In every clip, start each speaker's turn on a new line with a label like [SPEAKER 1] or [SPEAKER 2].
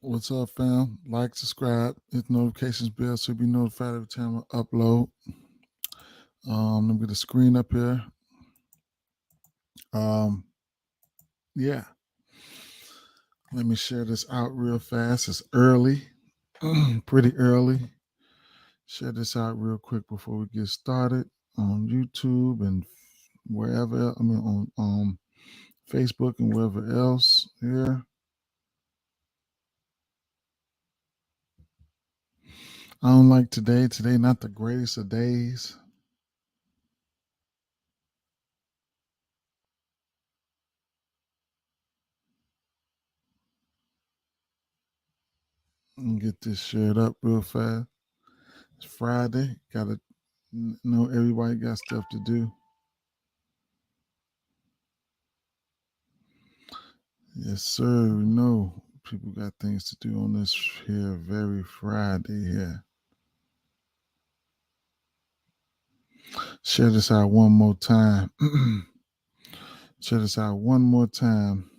[SPEAKER 1] What's up, fam? Like, subscribe, hit the notifications bell so you'll be notified every time I upload. Let me get the screen up here. Um, yeah. Let me share this out real fast. It's early, pretty early. Share this out real quick before we get started on YouTube and wherever. I mean, on Facebook and wherever else. Here. I don't like today. Today, not the greatest of days. Let me get this shared up real fast. It's Friday. Gotta know everybody got stuff to do. Yes, sir. We know people got things to do on this here very Friday here. Share this out one more time. Share this out one more time.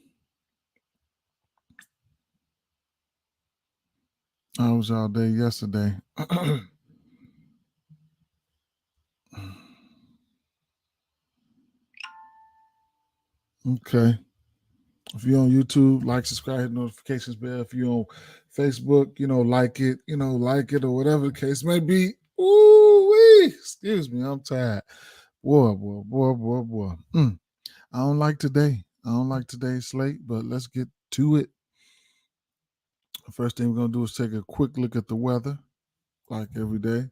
[SPEAKER 1] I was all day yesterday. Okay. If you're on YouTube, like, subscribe, hit notifications bell. If you're on Facebook, like it or whatever the case may be. Ooh wee! Excuse me, I'm tired. Boy. I don't like today. I don't like today's slate, but let's get to it. First thing we're gonna do is take a quick look at the weather, like every day.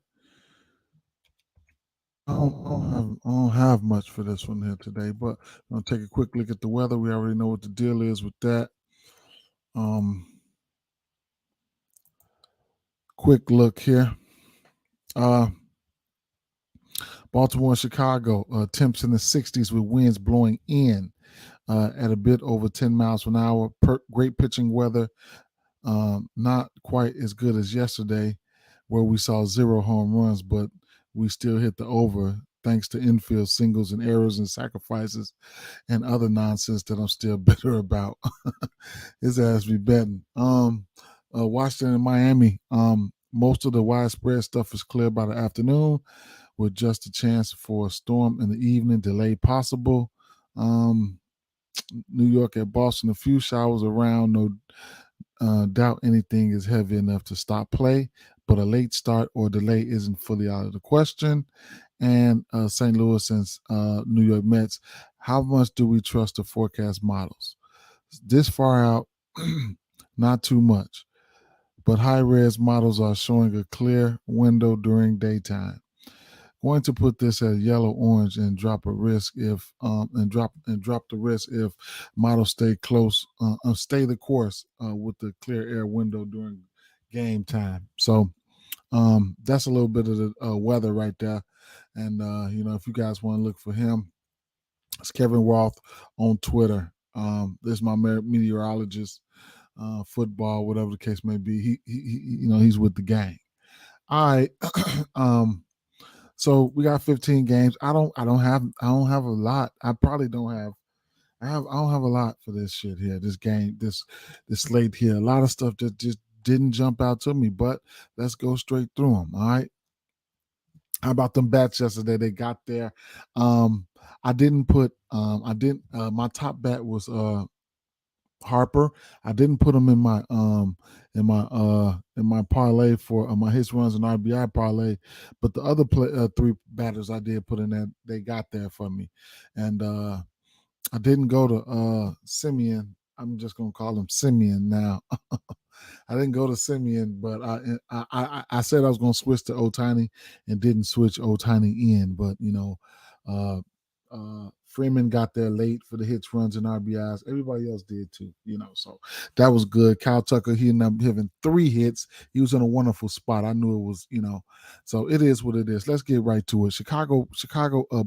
[SPEAKER 1] I don't have much for this one here today, but I'm gonna take a quick look at the weather. We already know what the deal is with that. Um, quick look here. Uh, Baltimore and Chicago, temps in the 60s with winds blowing in at a bit over 10 miles an hour. Great pitching weather. Not quite as good as yesterday, where we saw 0 home runs, but we still hit the over thanks to infield singles and errors and sacrifices and other nonsense that I'm still bitter about. His ass be betting. Washington and Miami. Most of the widespread stuff is clear by the afternoon, with just a chance for a storm in the evening. Delay possible. Um, New York at Boston. A few showers around. No doubt anything is heavy enough to stop play, but a late start or delay isn't fully out of the question. And St. Louis and New York Mets, how much do we trust the forecast models? This far out, not too much, but high res models are showing a clear window during daytime. Going to put this as yellow orange and drop a risk if drop the risk if models stay close, stay the course with the clear air window during game time. So that's a little bit of the weather right there. And if you guys want to look for him, it's Kevin Roth on Twitter. This is my meteorologist, football, whatever the case may be. He's with the gang. All right. So we got 15 games. I don't have a lot. I don't have a lot for this shit here. This game, this slate here. A lot of stuff that just didn't jump out to me, but let's go straight through them. All right. How about them bats yesterday? They got there. I didn't put I didn't my top bat was Harper. I didn't put him in my parlay for my hits, runs, and RBI parlay, but the other three batters I did put in there, they got there for me, and I didn't go to Simeon. I'm just gonna call him Simeon now. I didn't go to Simeon, but I said I was gonna switch to Otani and didn't switch Otani in, but uh, Freeman got there late for the hits, runs, and RBIs. Everybody else did too, so that was good. Kyle Tucker, he ended up having 3 hits. He was in a wonderful spot. I knew it was, so it is what it is. Let's get right to it.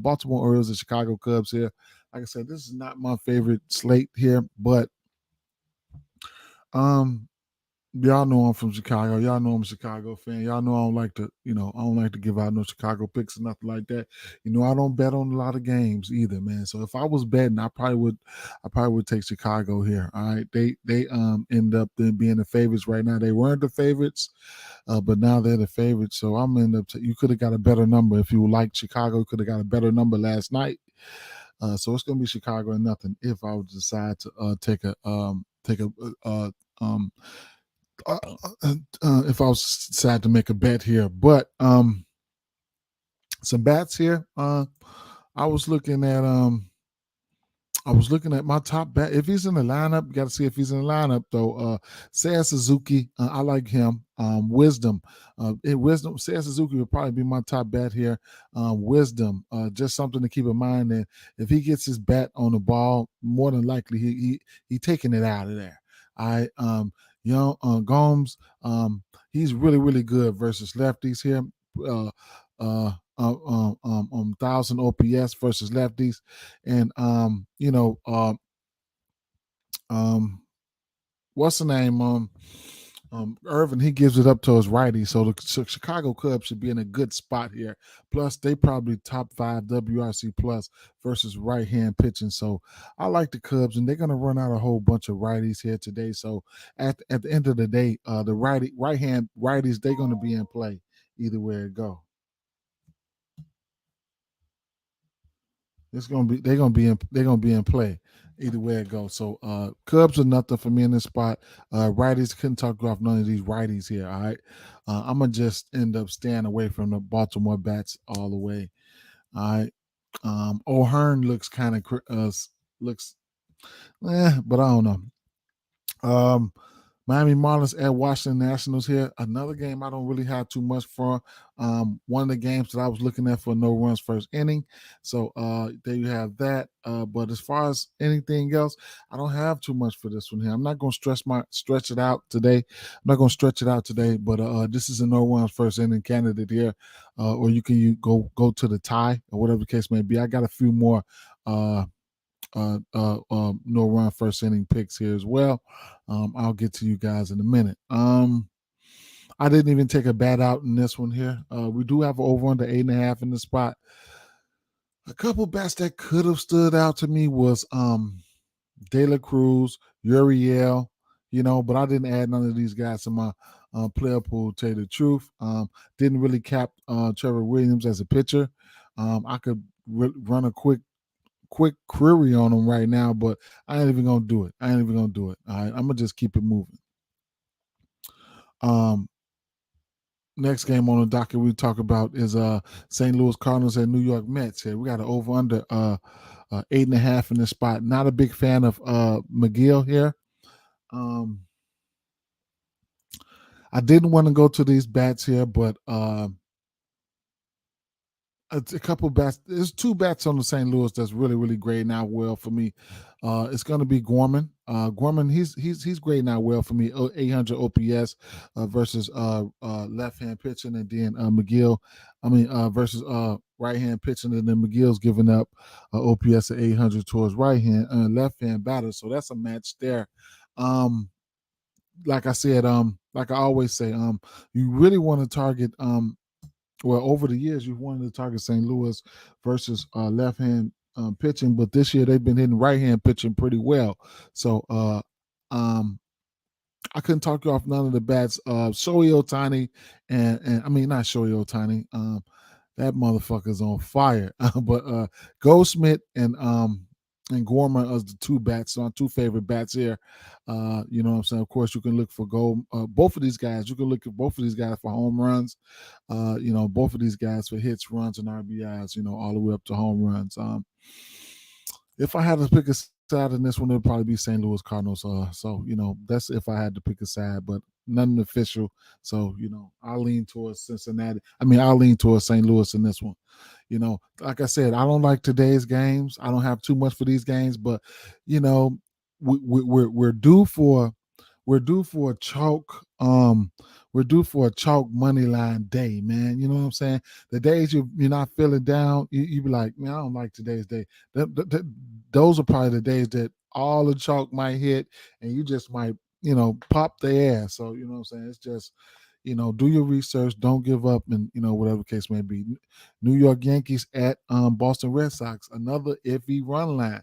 [SPEAKER 1] Baltimore Orioles and Chicago Cubs here. Like I said, this is not my favorite slate here, but um Y'all know I'm from Chicago. Y'all know I'm a Chicago fan. Y'all know I don't like to, I don't like to give out no Chicago picks or nothing like that. I don't bet on a lot of games either, man. So if I was betting, I probably would take Chicago here. All right, they end up then being the favorites right now. They weren't the favorites, but now they're the favorites. So I'm end up. You could have got a better number if you like Chicago. You could have got a better number last night. So it's gonna be Chicago and nothing if I would decide to take a um uh, if I was sad to make a bet here. But some bats here. I was looking at my top bat. If he's in the lineup, you got to see if he's in the lineup though. Seiya Suzuki, I like him. Wisdom, Seiya Suzuki would probably be my top bat here. Wisdom, just something to keep in mind. And if he gets his bat on the ball, more than likely he taking it out of there. I Gomes, he's really good versus lefties here. Uh, 1,000 OPS versus lefties, and um, what's the name? Irvin, he gives it up to his righty, so the Chicago Cubs should be in a good spot here. Plus, they probably top 5 WRC plus versus right hand pitching. So I like the Cubs, and they're going to run out a whole bunch of righties here today. So at the end of the day, the right hand righties, they're going to be in play either way it go. They're gonna be in play either way it goes. So Cubs are nothing for me in this spot. Righties couldn't talk off none of these righties here. All right, I'm gonna just end up staying away from the Baltimore bats all the way. All right, O'Hearn looks kind of looks, but I don't know. Miami Marlins at Washington Nationals here. Another game I don't really have too much for. One of the games that I was looking at for no runs first inning. So there you have that. But as far as anything else, I don't have too much for this one here. I'm not going to stretch it out today. I'm not going to stretch it out today. But this is a no runs first inning candidate here, or you go to the tie or whatever the case may be. I got a few more. No run first inning picks here as well. I'll get to you guys in a minute. I didn't even take a bat out in this one here. We do have over under 8.5 in the spot. A couple bats that could have stood out to me was De La Cruz, Uriel, but I didn't add none of these guys to my player pool, to tell you the truth. Didn't really cap Trevor Williams as a pitcher. I could run a quick query on them right now, but I ain't even gonna do it. All right, I'm gonna just keep it moving. Next game on the docket we talk about is St. Louis Cardinals and New York Mets. Here we got an over under 8.5 in this spot. Not a big fan of McGill here. I didn't want to go to these bats here, but a couple bats. There's two bats on the St. Louis that's really great now. Well for me, it's going to be Gorman. Gorman, he's great now. Well for me, 800 OPS versus left hand pitching, and then McGill. Versus right hand pitching, and then McGill's giving up OPS of 800 towards right hand left hand batter. So that's a match there. Like I said, like I always say, you really want to target over the years, you've wanted to target St. Louis versus left hand pitching, but this year they've been hitting right hand pitching pretty well. So I couldn't talk you off none of the bats. Shohei Ohtani and I mean not Shohei Ohtani. That motherfucker's on fire. But Goldschmidt and Gorman are the two bats. So my two favorite bats here. You know what I'm saying? Of course, you can look for both of these guys. You can look at both of these guys for home runs. Both of these guys for hits, runs, and RBIs. All the way up to home runs. If I had to pick a side in this one, it would probably be St. Louis Cardinals. So that's if I had to pick a side, but nothing official. So I'll lean towards Cincinnati. I'll lean towards St. Louis in this one. Like I said, I don't like today's games. I don't have too much for these games, but we're due for a chalk. We're due for a chalk money line day, man. You know what I'm saying? The days you're not feeling down, you be like, man, I don't like today's day. Those are probably the days that all the chalk might hit, and you just might pop their ass. So, what I'm saying? It's just, do your research, don't give up, and whatever the case may be. New York Yankees at Boston Red Sox, another iffy run line.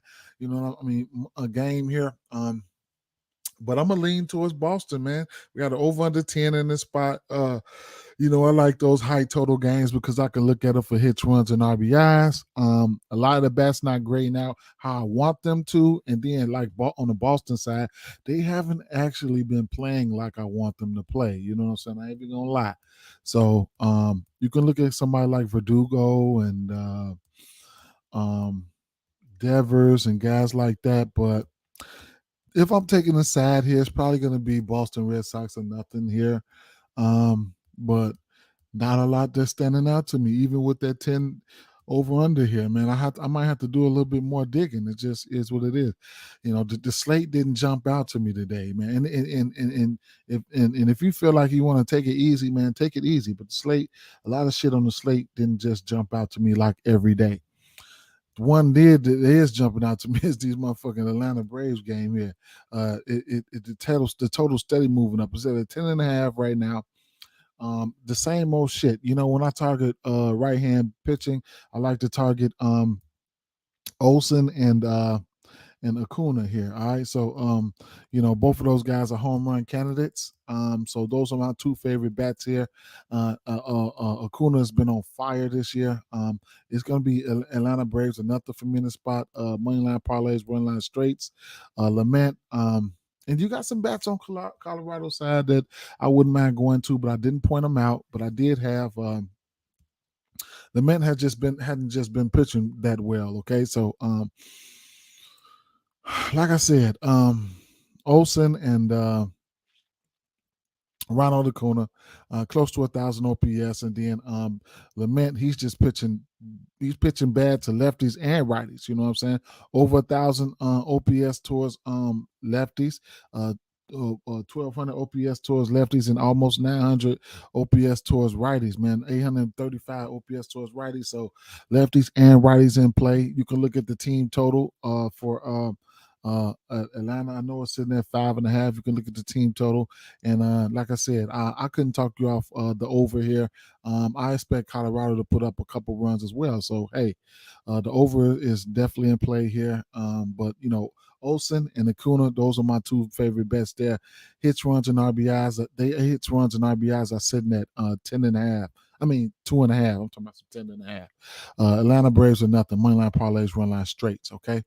[SPEAKER 1] A game here. But I'm gonna lean towards Boston, man. We got an over under 10 in this spot. I like those high total games because I can look at it for hits, runs, and RBIs. A lot of the bats not grading out how I want them to, and then like on the Boston side, they haven't actually been playing like I want them to play. You know what I'm saying? I ain't even gonna lie. So you can look at somebody like Verdugo and Devers and guys like that, but if I'm taking a side here, it's probably going to be Boston Red Sox or nothing here. But not a lot that's standing out to me, even with that 10 over under here, man. I might have to do a little bit more digging. It just is what it is. The slate didn't jump out to me today, man. And if you feel like you want to take it easy, man, take it easy. But the slate, a lot of shit on the slate didn't just jump out to me like every day. One that is jumping out to me is these motherfucking Atlanta Braves game here. The total steady moving up. It's at a 10.5 right now. The same old shit. When I target right hand pitching, I like to target Olsen and Acuna here. All right. So both of those guys are home run candidates. So those are my two favorite bats here. Acuna has been on fire this year. It's gonna be Atlanta Braves, another for me in the spot. Moneyline parlays, run line straights, Lament. And you got some bats on Colorado side that I wouldn't mind going to, but I didn't point them out. But I did have the men hadn't just been pitching that well. Okay, so like I said, Olsen and Ronald Acuna, close to 1,000 OPS, and then Lament, he's pitching bad to lefties and righties. You know what I'm saying? Over 1,000 OPS towards lefties, 1,200 OPS towards lefties, and almost 900 OPS towards righties. Man, 835 OPS towards righties. So lefties and righties in play. You can look at the team total for. Atlanta, I know it's sitting at 5.5. You can look at the team total, and like I said, I couldn't talk you off the over here. I expect Colorado to put up a couple runs as well. So hey, the over is definitely in play here. But Olsen and Acuna, those are my two favorite bets there. Hits, runs, and RBIs. Hits, runs, and RBIs are sitting at 10.5. I mean 2.5. I'm talking about some 10.5. Atlanta Braves are nothing. Moneyline parlays, run line straights. Okay.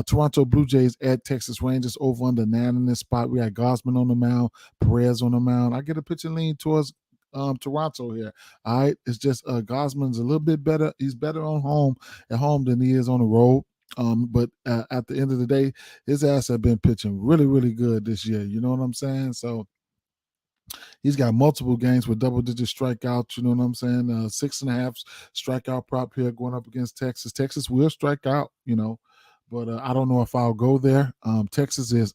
[SPEAKER 1] Toronto Blue Jays at Texas Rangers over under 9 in this spot. We got Gosman on the mound, Perez on the mound. I get a pitching lean towards Toronto here. All right. It's just Gosman's a little bit better. He's better at home than he is on the road. But at the end of the day, his ass have been pitching really, really good this year. You know what I'm saying? So he's got multiple games with double-digit strikeouts. You know what I'm saying? 6.5 strikeout prop here going up against Texas. Texas will strike out. But I don't know if I'll go there. Texas is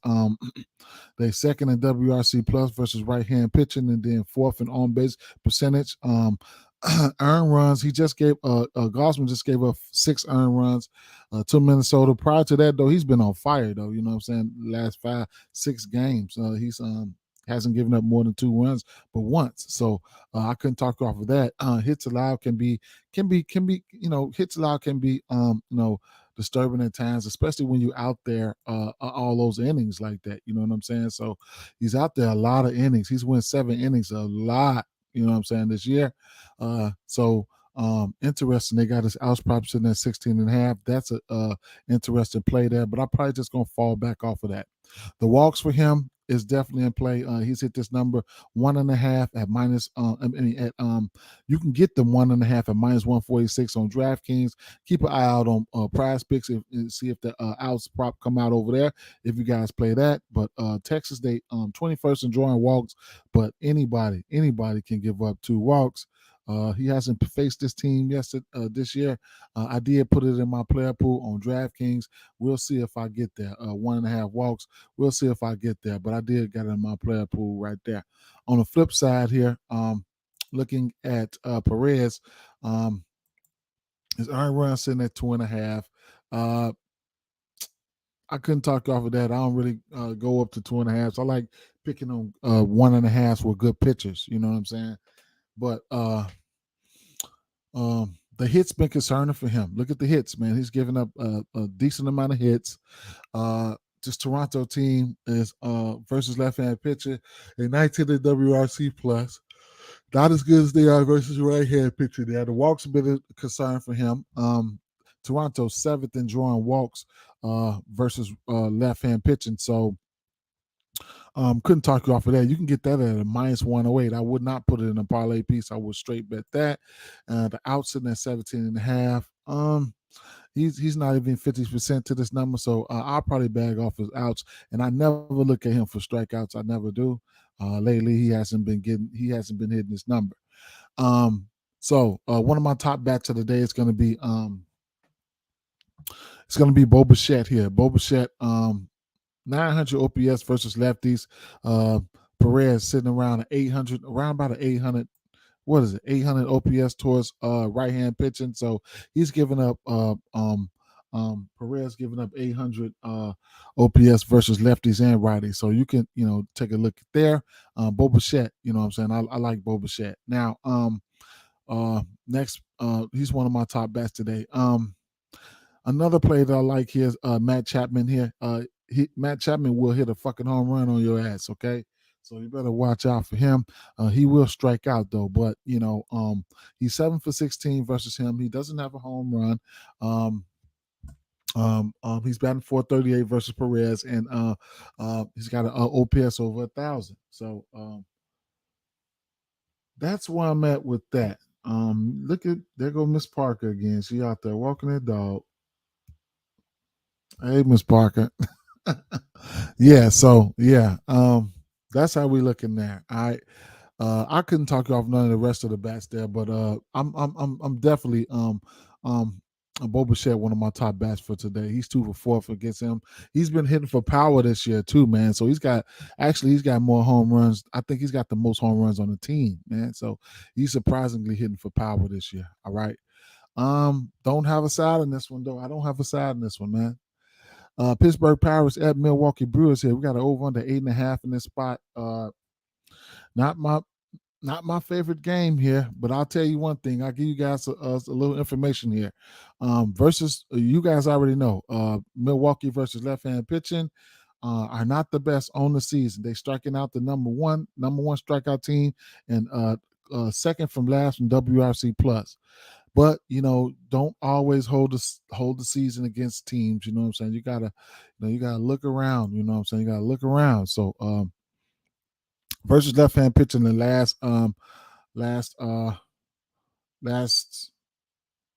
[SPEAKER 1] they second in WRC plus versus right hand pitching, and then fourth in on base percentage. Earned runs, he just gave Gosman just gave up 6 earned runs to Minnesota. Prior to that, though, he's been on fire though. You know what I'm saying? Last 5-6 games, he's hasn't given up more than 2 runs but once. So I couldn't talk off of that. Hits allowed can be hits allowed can be disturbing at times, especially when you're out there all those innings like that. You know what I'm saying? So he's out there a lot of innings. He's won 7 innings, a lot. You know what I'm saying, this year. So interesting. They got his outs prop sitting at 16.5. That's a interesting play there, but I'm probably just gonna fall back off of that. The walks for him is definitely in play. He's hit this number 1.5 at minus. You can get the 1.5 at minus 146 on DraftKings. Keep an eye out on PrizePicks and see if the outs prop come out over there. If you guys play that, but Texas they 21st in drawing walks, but anybody can give up 2 walks. He hasn't faced this team this year. I did put it in my player pool on DraftKings. We'll see if I get there. 1.5 walks. We'll see if I get there. But I did get it in my player pool right there. On the flip side here, looking at Perez, his earned run sitting at 2.5. I couldn't talk you off of that. I don't really go up to 2.5. I like picking on 1.5 with good pitchers. You know what I'm saying? But the hits been concerning for him. Look at the hits, man. He's given up a decent amount of hits. This Toronto team is versus left-hand pitcher, a 19 in WRC plus. Not as good as they are versus right-hand pitcher. There, the walks have been a concern for him. Toronto seventh in drawing walks versus left-hand pitching. So couldn't talk you off of that. You can get that at a minus 108. I would not put it in a parlay piece. I would straight bet that. The outs sitting at 17.5. He's not even 50% to this number, so I'll probably bag off his outs. And I never look at him for strikeouts. I never do. Lately, he hasn't been hitting this number. So one of my top bets of the day is going to be Bo Bichette here. Bo Bichette, 900 OPS versus lefties. Perez sitting around 800, around about an 800. What is it? 800 OPS towards right hand pitching. So he's giving up. Perez giving up 800 OPS versus lefties and righties. So you can take a look at there. Bo Bichette, you know what I'm saying? I like Bo Bichette. Now next he's one of my top bets today. Another player that I like here is Matt Chapman here. Matt Chapman will hit a fucking home run on your ass, okay? So you better watch out for him. He will strike out though, but he's 7 for 16 versus him. He doesn't have a home run. He's batting 438 versus Perez, and he's got an OPS over 1,000. So that's where I'm at with that. Look at there go Miss Parker again. She out there walking her dog. Hey, Miss Parker. Yeah, so yeah, that's how we looking there. I couldn't talk you off none of the rest of the bats there, but I'm definitely Bo Bichette, one of my top bats for today. He's 2 for 4 against him. He's been hitting for power this year too, man. So he's got more home runs. I think he's got the most home runs on the team, man. So he's surprisingly hitting for power this year. All right. Don't have a side in this one though. I don't have a side in this one, man. Pittsburgh Pirates at Milwaukee Brewers here. We got an over under 8.5 in this spot. Not my favorite game here, but I'll tell you one thing. I'll give you guys a little information here. Versus you guys already know. Milwaukee versus left-hand pitching are not the best on the season. They striking out the number one strikeout team and second from last from WRC plus. But don't always hold the season against teams. You know what I'm saying? You gotta look around. You know what I'm saying? You gotta look around. So versus left hand pitching the last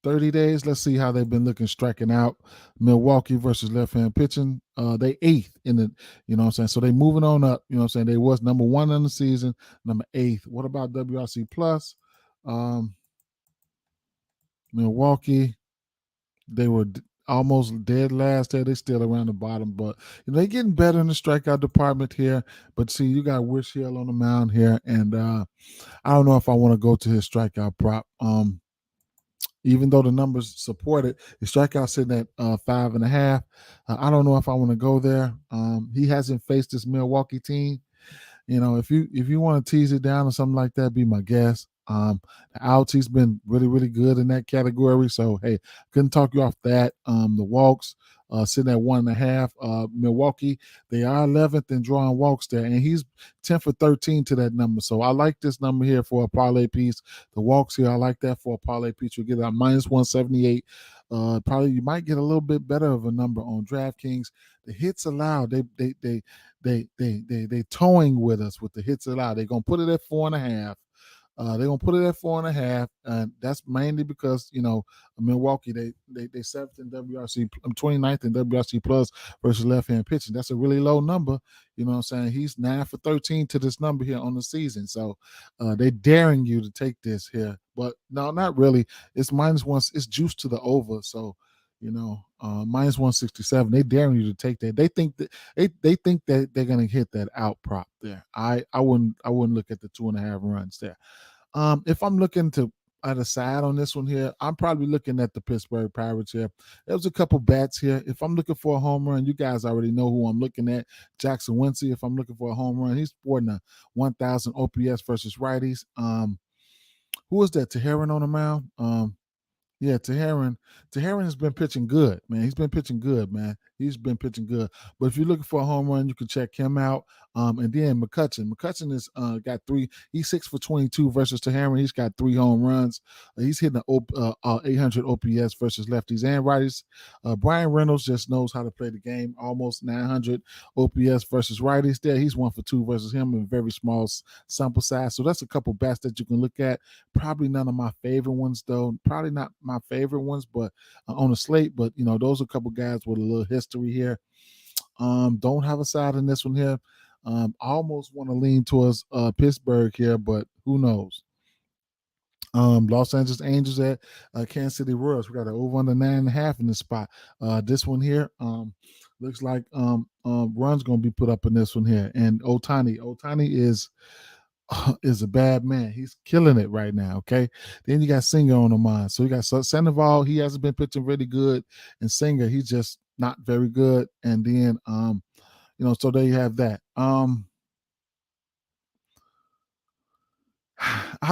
[SPEAKER 1] 30 days. Let's see how they've been looking striking out. Milwaukee versus left hand pitching. They 8th in the, you know what I'm saying? So they moving on up. You know what I'm saying? They was number 1 in the season, number 8th. What about WRC plus? Milwaukee, they were almost dead last there. They still around the bottom, but they're getting better in the strikeout department here. But see, you got Wish Hill on the mound here, and I don't know if I want to go to his strikeout prop. Even though the numbers support it, his strikeout sitting at 5.5. I don't know if I want to go there. He hasn't faced this Milwaukee team. If you want to tease it down or something like that, be my guest. The outs, he's been really, really good in that category. So hey, couldn't talk you off that. The walks, sitting at 1.5. Milwaukee, they are 11th in drawing walks there, and he's 10 for 13 to that number. So I like this number here for a parlay piece. The walks here, I like that for a parlay piece. You'll get a minus 178. Probably you might get a little bit better of a number on DraftKings. The hits allowed, they towing with us with the hits allowed. They're gonna put it at 4.5. They're gonna put it at 4.5, and that's mainly because Milwaukee they 7th in WRC, 29th in WRC plus versus left hand pitching. That's a really low number. You know what I'm saying? He's 9 for 13 to this number here on the season. So they're daring you to take this here, but no, not really. It's minus 1. It's juiced to the over. So minus 167. They daring you to take that. They think that they think that they're gonna hit that out prop there. I wouldn't look at the 2.5 runs there. If I'm looking to at a side on this one here, I'm probably looking at the Pittsburgh Pirates here. There was a couple bats here. If I'm looking for a home run, you guys already know who I'm looking at. Jackson Winsey. If I'm looking for a home run, he's sporting a 1,000 OPS versus righties. Who is that? Teheran on the mound. Yeah, Teheran has been pitching good, man. He's been pitching good, man. He's been pitching good. But if you're looking for a home run, you can check him out. And then McCutcheon is got three. He's 6 for 22 versus Teheran. He's got 3 home runs. He's hitting an 800 OPS versus lefties and righties. Brian Reynolds just knows how to play the game. Almost 900 OPS versus righties. There, he's 1 for 2 versus him in a very small sample size. So that's a couple bats that you can look at. Probably none of my favorite ones, though. Probably not my favorite ones, but on the slate. But those are a couple guys with a little history here. Don't have a side in this one here. I almost want to lean towards Pittsburgh here, but who knows? Los Angeles Angels at Kansas City Royals. We got an over under 9.5 in this spot. This one here looks like runs gonna be put up in this one here. And Otani is a bad man. He's killing it right now. Okay. Then you got Singer on the mind. So you got Sandoval. He hasn't been pitching really good, and Singer, he's just not very good. And then so there you have that. I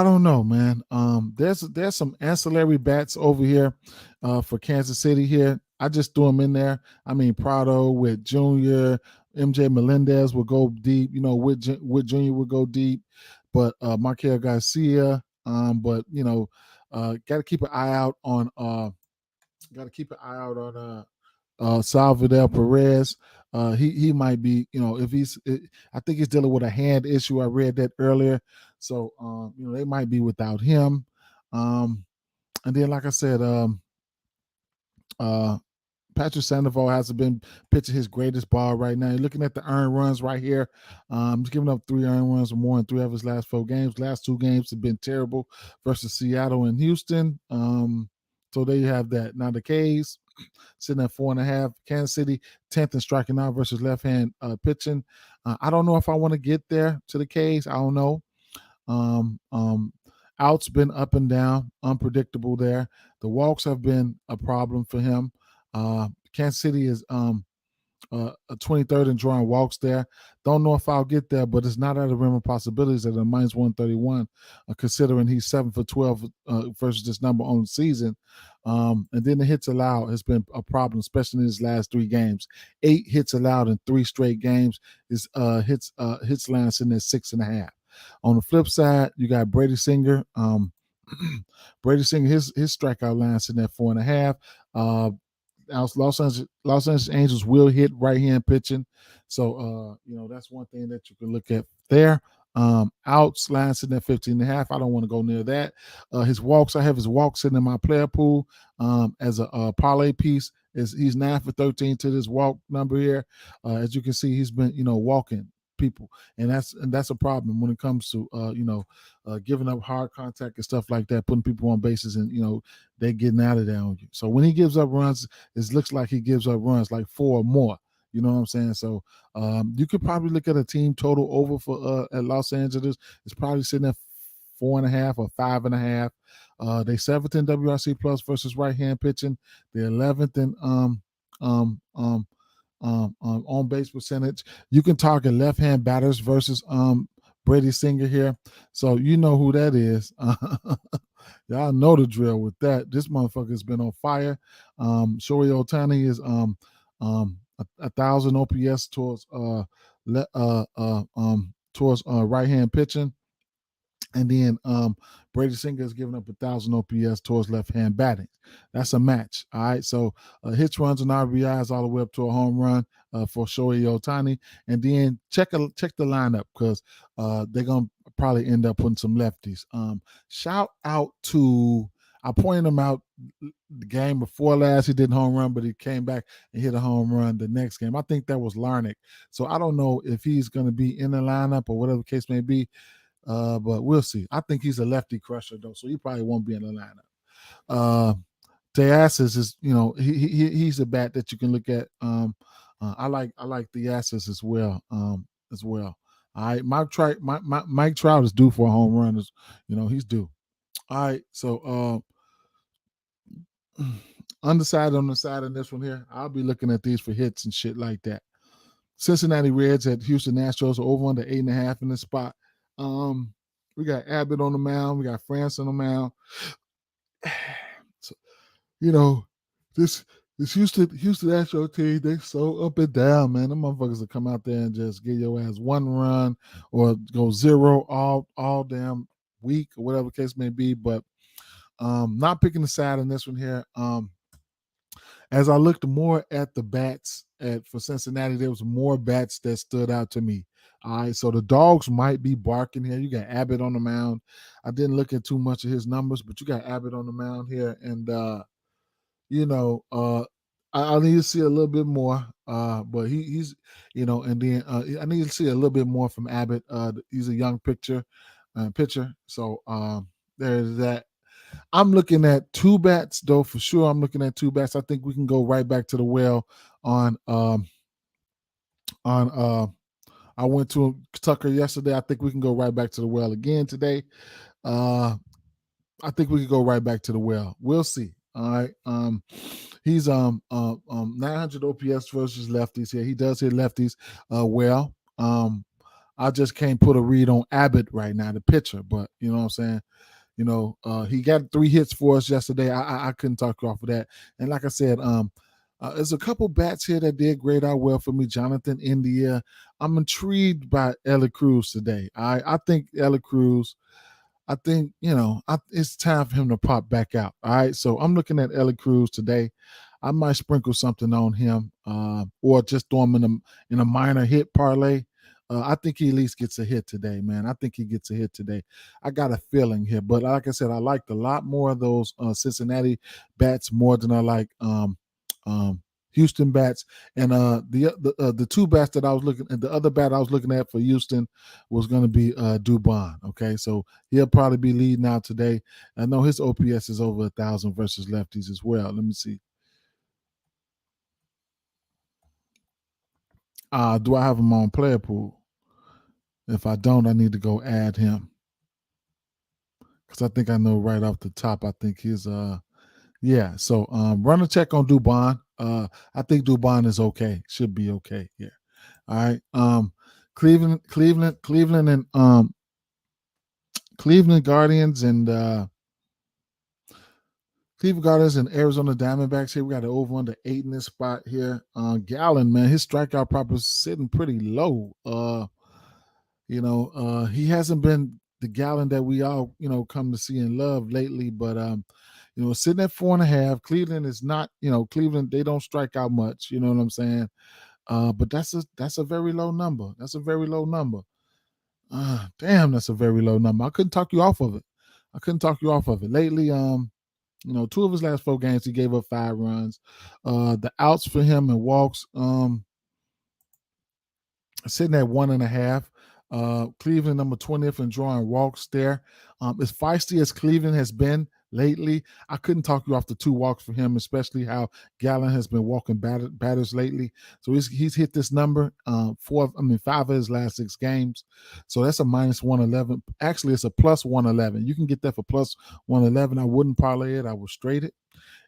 [SPEAKER 1] don't know, man. There's some ancillary bats over here for Kansas City here. I just threw them in there. I mean, Prado with Junior, MJ Melendez will go deep. With Junior will go deep, but Markel Garcia. But got to keep an eye out on. Salvador Perez. He might be, if I think he's dealing with a hand issue. I read that earlier, so they might be without him. And then, like I said, Patrick Sandoval hasn't been pitching his greatest ball right now. You're looking at the earned runs right here. He's giving up 3 earned runs or more in 3 of his last 4 games. Last 2 games have been terrible versus Seattle and Houston. So there you have that. Now the K's sitting at 4.5. Kansas City 10th in striking out versus left-hand pitching. I don't know if I want to get there to the K's. I don't know. Outs been up and down, unpredictable there. The walks have been a problem for him. Kansas City is a 23rd in drawing walks there. Don't know if I'll get there, but it's not out of the realm of possibilities at a minus 131, considering he's 7 for 12 versus this number on the season. And then the hits allowed has been a problem, especially in his last 3 games. 8 hits allowed in 3 straight games. His hits line sitting at 6.5. On the flip side, you got Brady Singer. Brady Singer, his strikeout line sitting at 4.5. Los Angeles Angels will hit right hand pitching, so that's one thing that you can look at there. Outs line sitting at 15.5. I don't want to go near that. His walks, I have his walks sitting in my player pool as a parlay piece. He's 9 for 13 to this walk number here. As you can see, he's been walking people, and that's a problem when it comes to giving up hard contact and stuff like that, putting people on bases, and they getting out of there on you. So when he gives up runs, it looks like he gives up runs like 4 or more. You know what I'm saying? So you could probably look at a team total over for at Los Angeles. It's probably sitting at 4.5 or 5.5. They 7th in WRC plus versus right hand pitching. They're 11th in on base percentage. You can target left hand batters versus Brady Singer here. So you know who that is. Y'all know the drill with that. This motherfucker's been on fire. Shohei Ohtani is 1,000 OPS towards right hand pitching. And then Brady Singer is giving up 1,000 OPS towards left-hand batting. That's a match. All right. So hits, runs, and RBIs all the way up to a home run for Shohei Ohtani. And then check the lineup, because they're gonna probably end up putting some lefties. Shout out to, I pointed him out the game before last. He didn't home run, but he came back and hit a home run the next game. I think that was Larnick. So I don't know if he's going to be in the lineup or whatever the case may be. But we'll see. I think he's a lefty crusher though, so he probably won't be in the lineup. Theasis is, he's a bat that you can look at. I like Theasis as well. All right, Mike Trout is due for a home run. He's due. All right, so undecided on the side of this one here. I'll be looking at these for hits and shit like that. Cincinnati Reds at Houston Astros over under 8.5 in this spot. We got Abbott on the mound. We got France on the mound. So, you know, this Houston Astros team, they so up and down, man. Them motherfuckers will come out there and just give your ass one run or go zero all damn week or whatever the case may be. But not picking the side in this one here. As I looked more at the bats for Cincinnati, there was more bats that stood out to me. All right, so the dogs might be barking here. You got Abbott on the mound. I didn't look at too much of his numbers, but you got Abbott on the mound here, and you know, I need to see a little bit more. But he's, and then I need to see a little bit more from Abbott. He's a young pitcher. So there's that. I'm looking at two bats though for sure. I'm looking at two bats. I think we can go right back to the well on on I went to Tucker yesterday. I think we can go right back to the well again today. I think we could go right back to the well. We'll see. All right. He's 900 OPS versus lefties here. He does hit lefties well. I just can't put a read on Abbott right now, the pitcher, but you know what I'm saying? He got 3 hits for us yesterday. I couldn't talk you off of that. And like I said, there's a couple bats here that did great out well for me. Jonathan India. I'm intrigued by Ellie Cruz today. I think Ellie Cruz. I think it's time for him to pop back out. All right, so I'm looking at Ellie Cruz today. I might sprinkle something on him, or just throw him in a minor hit parlay. I think he at least gets a hit today, man. I think he gets a hit today. I got a feeling here, but like I said, I liked a lot more of those Cincinnati bats more than I like Houston bats. And the two bats that I was looking at, the other bat I was looking at for Houston was going to be Dubon. Okay, so he'll probably be leading out today. I know his OPS is over 1,000 versus lefties as well. Let me see. Do I have him on player pool? If I don't, I need to go add him because I think I know right off the top. I think his yeah. So run a check on Dubon. I think Dubon is okay. Should be okay. Yeah. All right. Cleveland, and Cleveland Guardians and Cleveland Guardians and Arizona Diamondbacks here. We got an over under 8 in this spot here. Gallen, man, his strikeout prop is sitting pretty low. He hasn't been the Gallen that we all, come to see and love lately, but sitting at 4.5. Cleveland is not, Cleveland, they don't strike out much, you know what I'm saying? But that's a very low number. That's a very low number. Damn, that's a very low number. I couldn't talk you off of it. Lately, 2 of his last 4 games, he gave up 5 runs. The outs for him and walks, sitting at 1.5. Cleveland number 20th in drawing walks there. As feisty as Cleveland has been lately, I couldn't talk you off the 2 walks for him, especially how Gallen has been walking batters lately. So he's hit this number 5 of his last 6 games. So that's a minus 111. Actually, it's a plus 111. You can get that for plus 111. I wouldn't parlay it. I would straight it.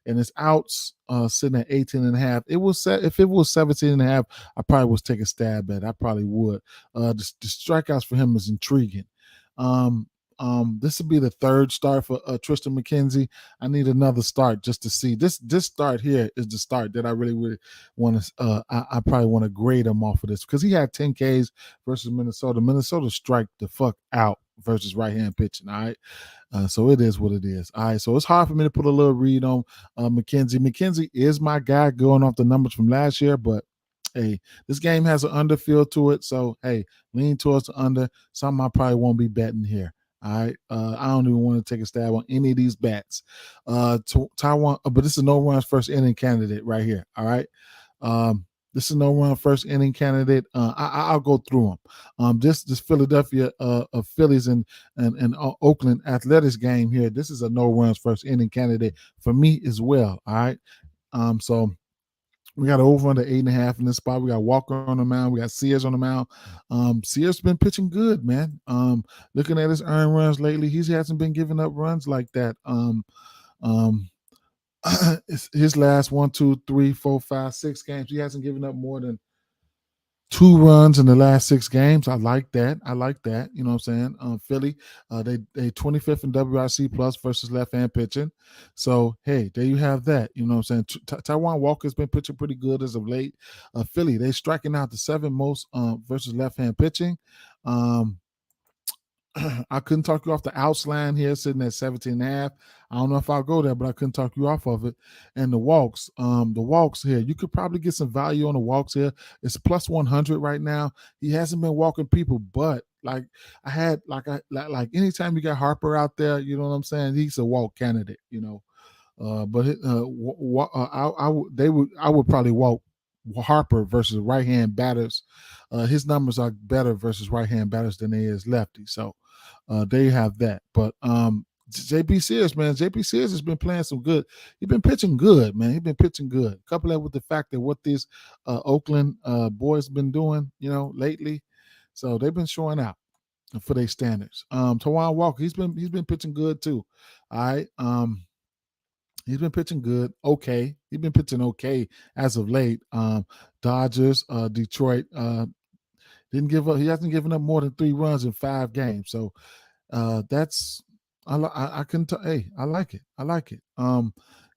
[SPEAKER 1] And his outs sitting at 18.5. It was if it was 17.5, I probably would take a stab at it. I probably would. The strikeouts for him is intriguing. This would be the 3rd start for Tristan McKenzie. I need another start just to see. This start here is the start that I really want to. I probably want to grade him off of this because he had 10 Ks versus Minnesota. Minnesota strike the fuck out versus right-hand pitching. All right. So it is what it is. All right. So it's hard for me to put a little read on McKenzie. McKenzie is my guy going off the numbers from last year, but hey, this game has an under feel to it. So hey, lean towards the under. Something I probably won't be betting here. All right. I don't even want to take a stab on any of these bats. Taiwan, but this is no runs first inning candidate right here. All right. This is no run first inning candidate. I'll go through them. This Philadelphia Phillies and Oakland Athletics game here. This is a no runs first inning candidate for me as well. All right. So We got over under 8.5 in this spot. We got Walker on the mound. We got Sears on the mound. Sears been pitching good, man. Looking at his earned runs lately, he hasn't been giving up runs like that. Um, his last 1, 2, 3, 4, 5, 6 games, he hasn't given up more than 2 runs in the last 6 games. I like that. I like that. You know what I'm saying? Philly, they 25th in WRC plus versus left hand pitching. So hey, there you have that. You know what I'm saying? Taiwan Walker's been pitching pretty good as of late. Philly, they striking out the 7th most versus left hand pitching. Um, I couldn't talk you off the outs line here, sitting at 17.5. I don't know if I'll go there, but I couldn't talk you off of it. And the walks here, you could probably get some value on the walks here. It's plus 100 right now. He hasn't been walking people, but like anytime you got Harper out there, you know what I'm saying? He's a walk candidate, you know. But I would probably walk Harper versus right hand batters. His numbers are better versus right hand batters than they is lefty. So there you have that. But JP Sears, man, JP Sears has been playing some good. He's been pitching good, man. He's been pitching good. Couple that with the fact that what these Oakland boys been doing, you know, lately. So they've been showing out for their standards. Tawan Walker, he's been pitching good too. All right. He's been pitching good. Okay. He's been pitching okay as of late. Dodgers, Detroit, didn't give up. He hasn't given up more than 3 runs in 5 games. So that's I can hey, I like it. I like it. The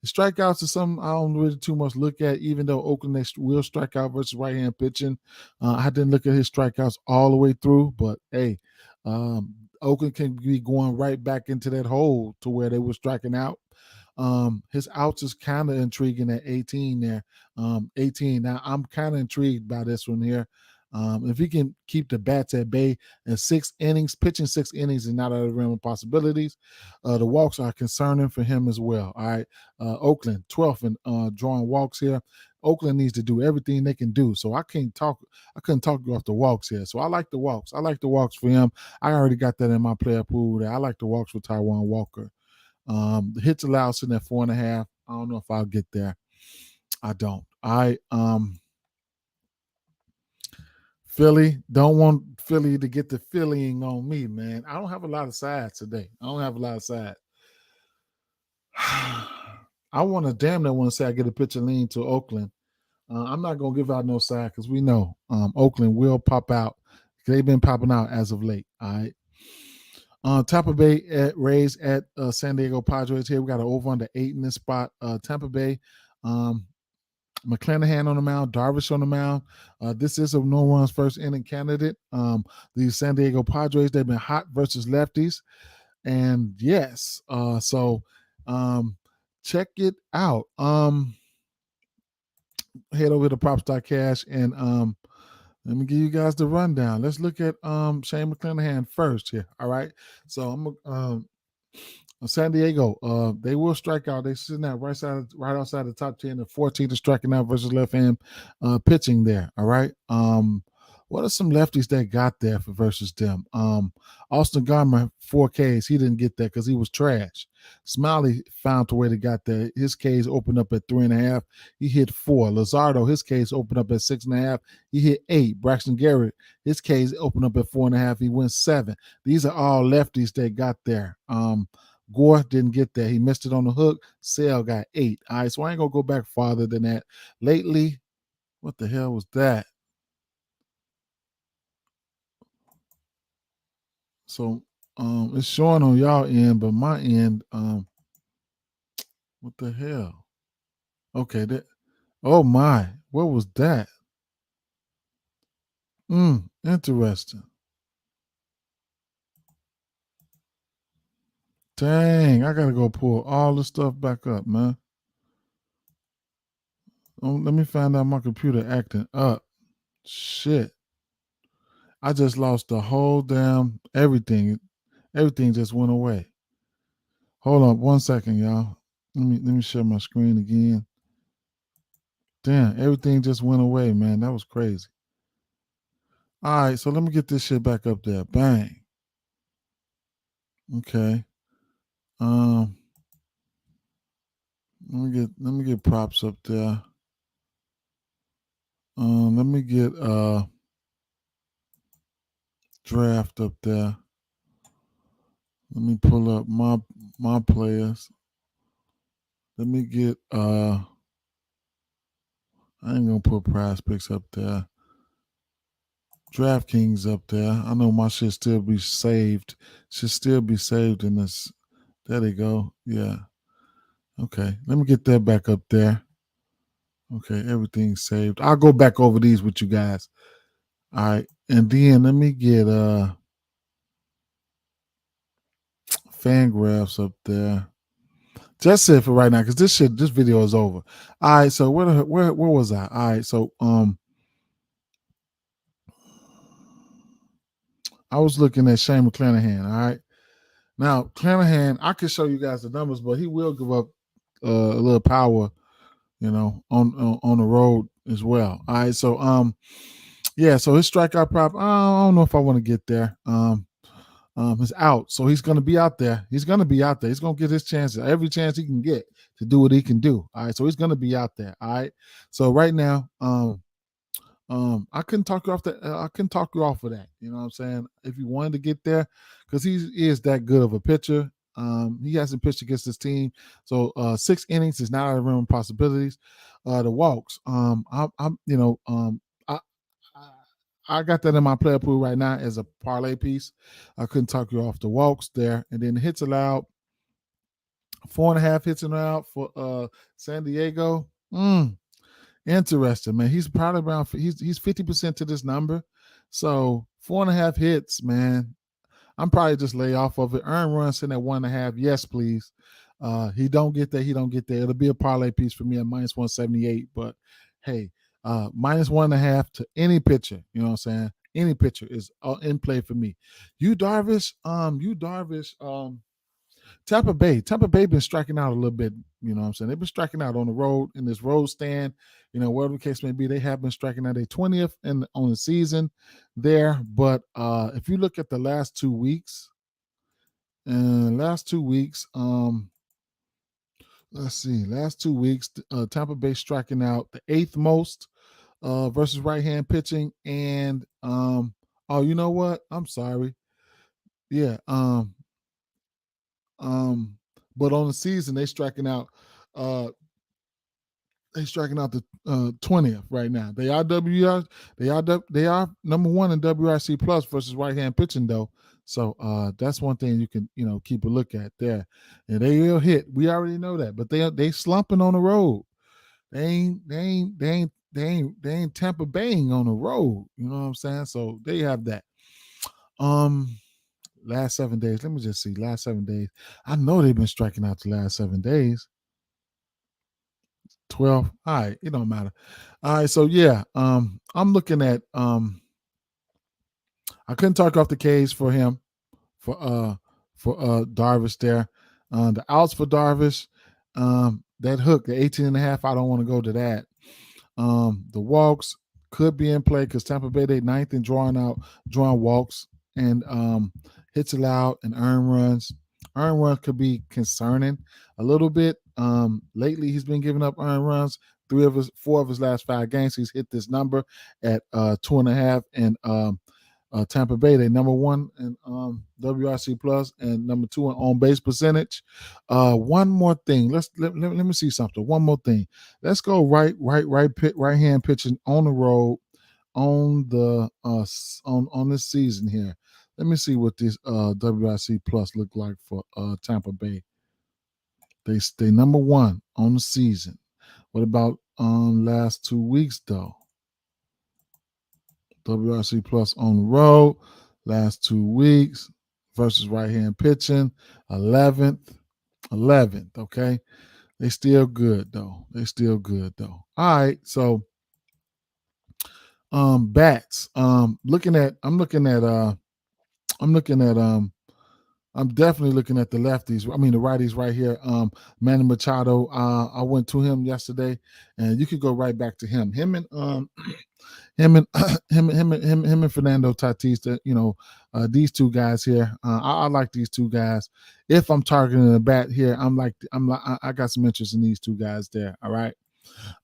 [SPEAKER 1] strikeouts is something I don't really too much look at, even though Oakland they will strike out versus right hand pitching. I didn't look at his strikeouts all the way through, but hey, Oakland can be going right back into that hole to where they were striking out. His outs is kind of intriguing at 18 there. 18. Now I'm kind of intrigued by this one here. If he can keep the bats at bay in 6 innings, pitching 6 innings is not out of the realm of possibilities. The walks are concerning for him as well. All right. Oakland, 12th in drawing walks here. Oakland needs to do everything they can do. So I couldn't talk you off the walks here. So I like the walks. I like the walks for him. I already got that in my player pool there. I like the walks for Taiwan Walker. The hits allowed sitting at 4.5. I don't know if I'll get there. I don't. Philly, don't want Philly to get the Phillying on me, man. I don't have a lot of sides today. I don't have a lot of sides. I want to damn near want to say I get a pitcher lean to Oakland. I'm not gonna give out no side because we know Oakland will pop out. They've been popping out as of late. All right. Tampa Bay Rays at San Diego Padres here. We got an over under 8 in this spot. Tampa Bay, McClanahan on the mound, Darvish on the mound. This is a no runs first inning candidate. The San Diego Padres, they've been hot versus lefties. And yes, so check it out. Head over to Props.cash and let me give you guys the rundown. Let's look at Shane McClanahan first here. All right. So I'm San Diego, they will strike out. They sitting out right outside the top 10 and 14 is striking out versus left hand pitching there. All right. What are some lefties that got there for versus them? Austin Garmer, 4Ks. He didn't get that because he was trash. Smiley found a way to got there. His Ks opened up at 3.5. He hit 4. Lazardo, his Ks opened up at 6.5. He hit 8. Braxton Garrett, his Ks opened up at 4.5. He went 7. These are all lefties that got there. Gore didn't get there. He missed it on the hook. Sale got 8. All right, so I ain't gonna go back farther than that. Lately, what the hell was that? So it's showing on y'all end, but my end, what the hell? Okay, that oh my, what was that? Interesting. Dang, I gotta go pull all the stuff back up, man. Oh, let me find out my computer acting up. Shit. I just lost the whole damn everything. Everything just went away. Hold on 1 second, y'all. Let me share my screen again. Damn, everything just went away, man. That was crazy. All right, so let me get this shit back up there. Bang. Okay. Um, let me get props up there. Let me get draft up there. Let me pull up my players. Let me get I ain't gonna put PrizePicks up there. DraftKings up there. I know my shit still be saved. Should still be saved in this. There they go. Yeah. Okay. Let me get that back up there. Okay, everything's saved. I'll go back over these with you guys. All right. And then let me get Fangraphs up there. Just it for right now, because this video is over. All right, so where was I? All right, so I was looking at Shane McClanahan. All right, now Clanahan, I could show you guys the numbers, but he will give up a little power, on the road as well. All right, so yeah, so his strikeout prop, I don't know if I want to get there. Is out, so he's going to be out there. He's going to be out there. He's going to get his chances, every chance he can get to do what he can do. All right, so he's going to be out there. All right, so right now, I couldn't talk you off that. I couldn't talk you off of that. You know what I'm saying? If you wanted to get there, because he is that good of a pitcher. He hasn't pitched against his team, so 6 innings is not out of the realm of possibilities. The walks, I, I got that in my player pool right now as a parlay piece. I couldn't talk you off the walks there, and then the hits allowed, 4.5 hits allowed for San Diego. Interesting, man. He's probably around. He's 50% to this number, so 4.5 hits, man. I'm probably just lay off of it. Earn runs in at 1.5. Yes, please. He don't get there. He don't get there. It'll be a parlay piece for me at -178. But hey, -1.5 to any pitcher. You know what I'm saying? Any pitcher is in play for me. You Darvish. Tampa Bay been striking out a little bit. You know what I'm saying? They've been striking out on the road in this road stand. Whatever the case may be, they have been striking out. Their 20th on the season there. But if you look at the last 2 weeks, let's see, last 2 weeks, Tampa Bay striking out the 8th most versus right hand pitching. And oh, you know what? I'm sorry. Yeah. But on the season, they striking out the 20th right now. They are number 1 in WRC plus versus right hand pitching though. So that's one thing you can keep a look at there. And they will hit. We already know that, but they slumping on the road. They ain't Tampa Baying on the road. You know what I'm saying? So they have that. Last 7 days. Let me just see. Last 7 days. I know they've been striking out the last 7 days. 12. All right, it don't matter. All right, so yeah, I'm looking at I couldn't talk off the K's for him for Darvish there. The outs for Darvish, that hook, the 18.5, I don't want to go to that. The walks could be in play because Tampa Bay they 9th in drawing walks and hits allowed and earned runs. Earned runs could be concerning a little bit. Lately he's been giving up earned runs. 4 of his last 5 games, he's hit this number at 2.5. And Tampa Bay, they number 1 in WRC plus and number 2 in on base percentage. One more thing. Let me see something. One more thing. Let's go right hand pitching on the road on the on this season here. Let me see what this WRC plus look like for Tampa Bay. They stay number 1 on the season. What about last 2 weeks though? WRC plus on the road last 2 weeks versus right hand pitching 11th. Okay, they still good though. All right, so bats. I'm definitely looking at the lefties. I mean the righties right here. Manny Machado. I went to him yesterday, and you could go right back to him. Him and Fernando Tatis. These two guys here. I like these two guys. If I'm targeting a bat here, I got some interest in these two guys there. All right.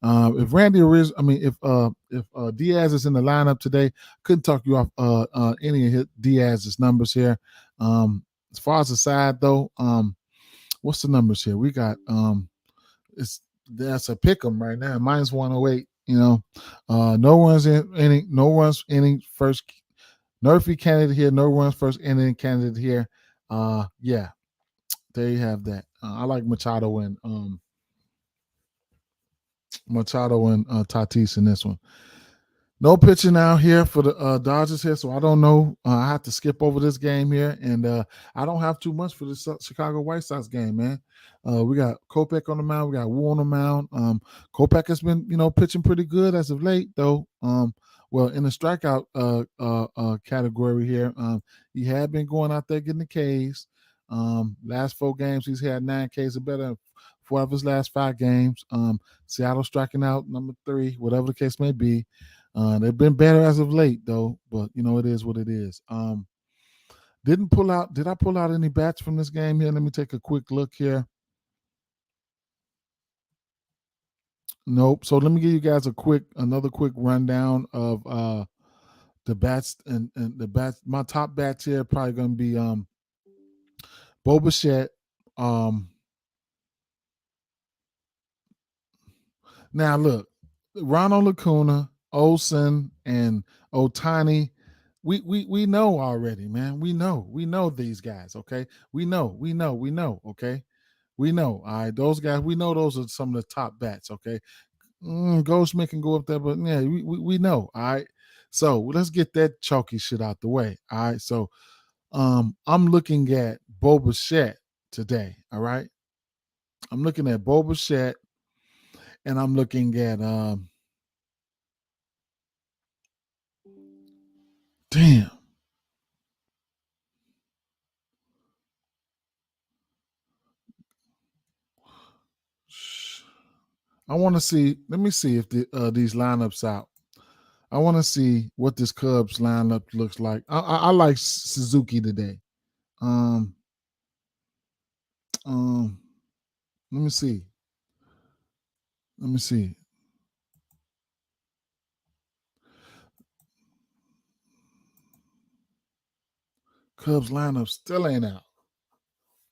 [SPEAKER 1] If Diaz is in the lineup today, couldn't talk you off any of Diaz's numbers here. As far as the side though, what's the numbers here? We got it's that's a pick 'em right now. Minus 108. No one's inning first. Murphy candidate here. No one's first inning candidate here. Yeah, there you have that. I like Machado and Tatis in this one. No pitching out here for the Dodgers here, so I don't know. I have to skip over this game here, and I don't have too much for the Chicago White Sox game, man. We got Kopech on the mound, we got Wu on the mound. Kopech has been, pitching pretty good as of late, though. Well, in the strikeout category here, he had been going out there getting the Ks. Last 4 games, he's had 9 Ks or better. 4 of his last 5 games. Seattle striking out number 3, whatever the case may be. They've been better as of late, though, but it is what it is. Did I pull out any bats from this game here? Let me take a quick look here. Nope. So let me give you guys another quick rundown of the bats and the bats. My top bats here are probably going to be Bo Bichette. Now look, Ronald Acuna, Olsen, and Otani. We know already, man. We know these guys. Okay, we know. Okay, we know. All right, those guys. We know those are some of the top bats. Okay, Goldschmidt can go up there, but yeah, we know. All right, so let's get that chalky shit out the way. All right, so I'm looking at Bo Bichette today. All right, I'm looking at Bo Bichette, and I'm looking at damn. I want to see. Let me see if these lineups out. I want to see what this Cubs lineup looks like. I like Suzuki today. Um, um, let me see. Let me see. Cubs lineup still ain't out.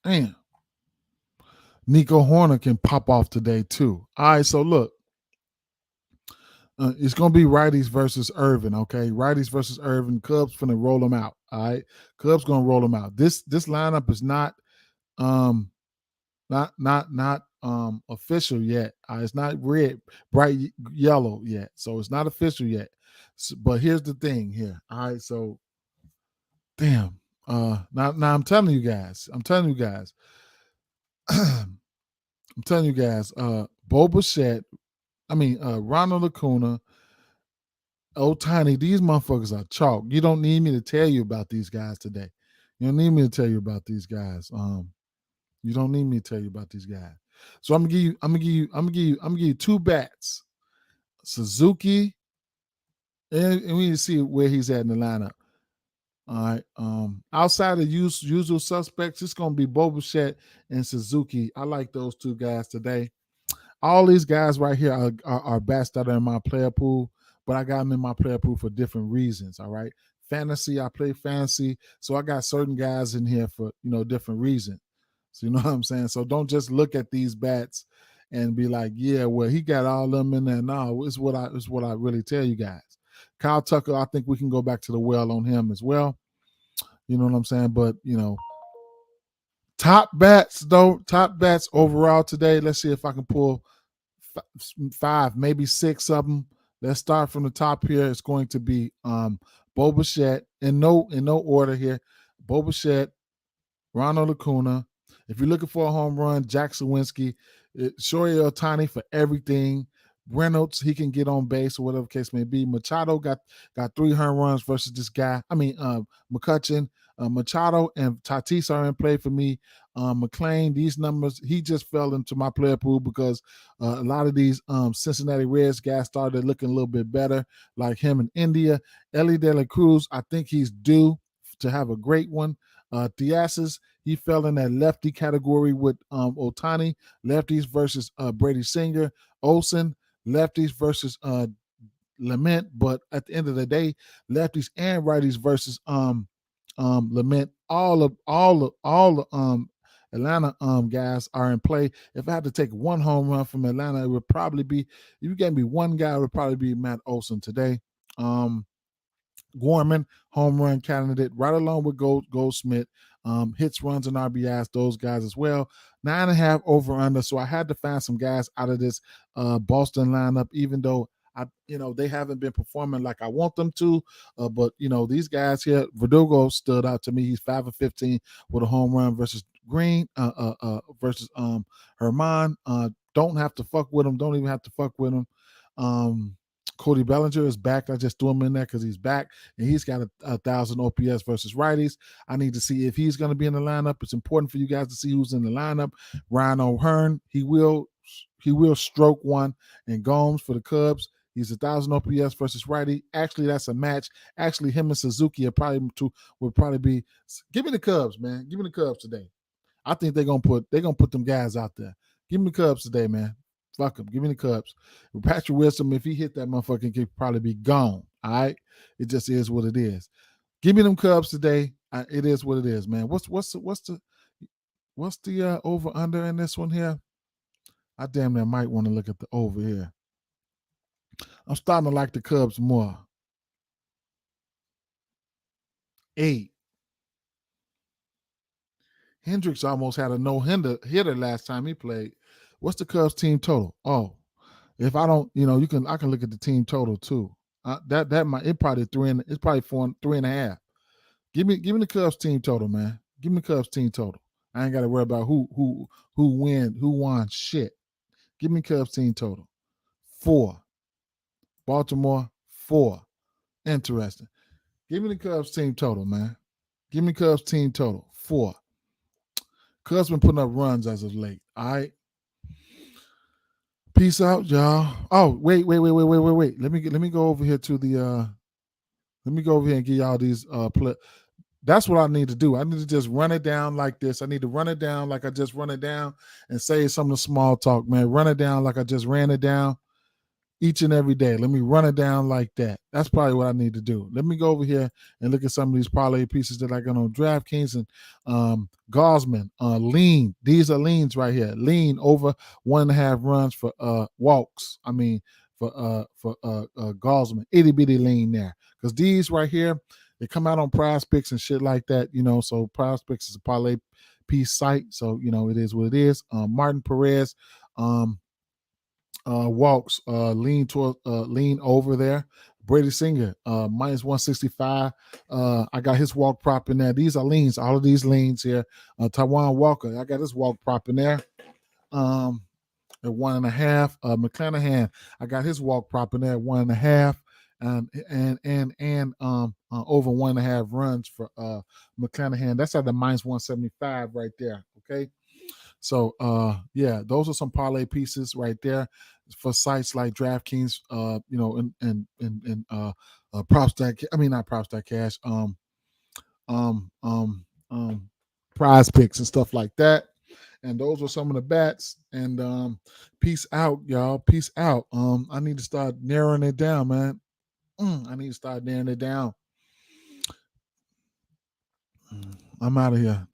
[SPEAKER 1] Damn. Nico Horner can pop off today too. All right, so look. It's gonna be righties versus Irvin, okay? Righties versus Irvin. Cubs finna roll them out. All right, Cubs gonna roll them out. This lineup is not um not official yet. It's not red, bright yellow yet, so it's not official yet. So, but here's the thing here. All right, so damn. Now I'm telling you guys. I'm telling you guys. Bo Bichette. Ronald Acuna, Otani. These motherfuckers are chalk. You don't need me to tell you about these guys today. You don't need me to tell you about these guys. You don't need me to tell you about these guys. So I'm gonna give you 2 bats. Suzuki, and we need to see where he's at in the lineup. All right. Outside of usual suspects, it's gonna be Bo Bichette and Suzuki. I like those 2 guys today. All these guys right here are bats that are in my player pool, but I got them in my player pool for different reasons. All right. Fantasy, I play fantasy, so I got certain guys in here for different reasons. So you know what I'm saying? So don't just look at these bats and be like, yeah, well, he got all of them in there. No, it's what I really tell you guys. Kyle Tucker, I think we can go back to the well on him as well. You know what I'm saying? But top bats overall today. Let's see if I can pull 5, maybe 6 of them. Let's start from the top here. It's going to be Bo Bichette in no order here. Bo Bichette, Ronald Acuna. If you're looking for a home run, Jack Sawinski, Shohei Ohtani for everything. Reynolds, he can get on base or whatever case may be. Machado got 3 home runs versus this guy. McCutchen, Machado and Tatis are in play for me. McClain, these numbers, he just fell into my player pool because a lot of these Cincinnati Reds guys started looking a little bit better, like him in India. Ellie De La Cruz, I think he's due to have a great one. Diaz, he fell in that lefty category with Otani. Lefties versus Brady Singer. Olsen, lefties versus Lament, but at the end of the day, lefties and righties versus Lament. All the Atlanta guys are in play. If I had to take one home run from Atlanta, it would probably be, if you gave me one guy, it would probably be Matt Olson today. Gorman, home run candidate, right along with Goldsmith. Hits, runs, and RBIs, those guys as well. 9.5 over under. So I had to find some guys out of this Boston lineup, even though they haven't been performing like I want them to. But these guys here, Verdugo stood out to me. He's 5 of 15 with a home run versus Green, versus Herman. Don't have to fuck with him. Don't even have to fuck with him. Cody Bellinger is back. I just threw him in there because he's back, and he's got a 1,000 OPS versus righties. I need to see if he's going to be in the lineup. It's important for you guys to see who's in the lineup. Ryan O'Hearn, he will stroke one, and Gomes for the Cubs. He's 1,000 OPS versus righty. Actually, that's a match. Actually, him and Suzuki would probably be. Give me the Cubs, man. Give me the Cubs today. I think they're gonna put them guys out there. Give me the Cubs today, man. Fuck them. Give me the Cubs. Patrick Wilson, if he hit that motherfucker, he could probably be gone. All right, it just is what it is. Give me them Cubs today. It is what it is, man. What's the over under in this one here? I damn near might want to look at the over here. I'm starting to like the Cubs more. 8. Hendricks almost had a no-hitter last time he played. What's the Cubs team total? Oh, if I don't, I can look at the team total too. That might it's probably 3.5. Give me the Cubs team total, man. Give me the Cubs team total. I ain't got to worry about who won shit. Give me Cubs team total. 4. Baltimore 4. Interesting. Give me the Cubs team total, man. Give me Cubs team total. 4. Cubs been putting up runs as of late. All right. Peace out, y'all. Oh, wait. Let me go over here to the let me go over here and give y'all these that's what I need to do. I need to just run it down like this. I need to run it down like I just run it down and say some of the small talk, man. Run it down like I just ran it down each and every day. Let me run it down like that. That's probably what I need to do. Let me go over here and look at some of these parlay pieces that I got on DraftKings and Gosman, lean. These are leans right here. Lean over 1.5 runs for walks. I mean for Gosman. Itty bitty lean there. Because these right here, they come out on PrizePicks and shit like that, so PrizePicks is a parlay piece site. So, it is what it is. Martin Perez, walks, lean over there. Brady Singer, minus 165. I got his walk prop in there. These are leans. All of these leans here. Taiwan Walker, I got his walk prop in there. At 1.5. McClanahan, I got his walk prop in there at 1.5. And over 1.5 runs for McClanahan. That's at the minus 175 right there. Okay. So those are some parlay pieces right there for sites like DraftKings, and PropStat. I mean, not PropStat Cash. PrizePicks and stuff like that. And those are some of the bets. And peace out, y'all. Peace out. I need to start narrowing it down, man. I need to start narrowing it down. I'm out of here.